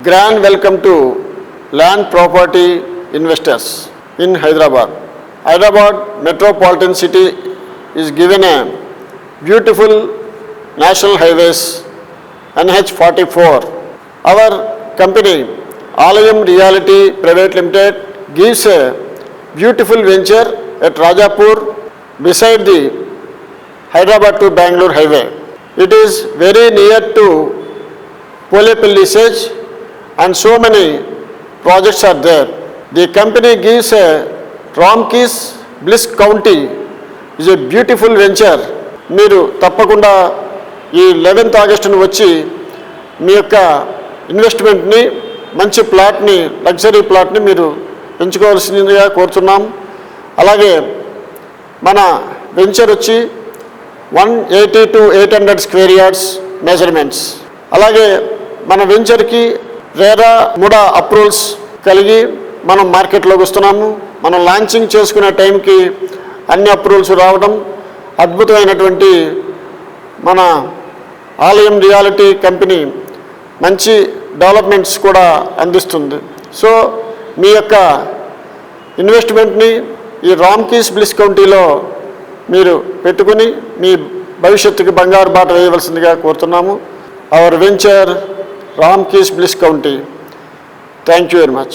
Grand welcome to land property investors in Hyderabad. Hyderabad metropolitan city is given a beautiful national highways NH44. Our company Alayam Realty Private Limited gives a beautiful venture at Rajapur beside the Hyderabad to Bangalore highway. It is very near to Polepalli Sage and so many projects are there. The company gives a Ramkis Bliss County is a beautiful venture. మీరు తప్పకుండా ఈ 11th ఆగస్టును వచ్చి మీ యొక్క ఇన్వెస్ట్మెంట్ని మంచి ప్లాట్ని luxury ప్లాట్ని మీరు పెంచుకోవాల్సిందిగా కోరుతున్నాం. అలాగే మన వెంచర్ వచ్చి 180 to 800 స్క్వేర్ యార్డ్స్ మెజర్మెంట్స్. అలాగే మన వెంచర్కి రేరా ముడా అప్రూవల్స్ కలిగి మనం మార్కెట్లోకి వస్తున్నాము. మనం లాంచింగ్ చేసుకునే టైంకి అన్ని అప్రూవల్స్ రావడం, అద్భుతమైనటువంటి మన ఆలయం రియాలిటీ కంపెనీ మంచి డెవలప్మెంట్స్ కూడా అందిస్తుంది. సో మీ యొక్క ఇన్వెస్ట్మెంట్ని ఈ రామ్కీస్ బ్లిస్ కౌంటీలో మీరు పెట్టుకుని మీ భవిష్యత్తుకి బంగారు బాట వేయవలసిందిగా కోరుతున్నాము. Our venture Ramkis Bliss County. Thank you very much.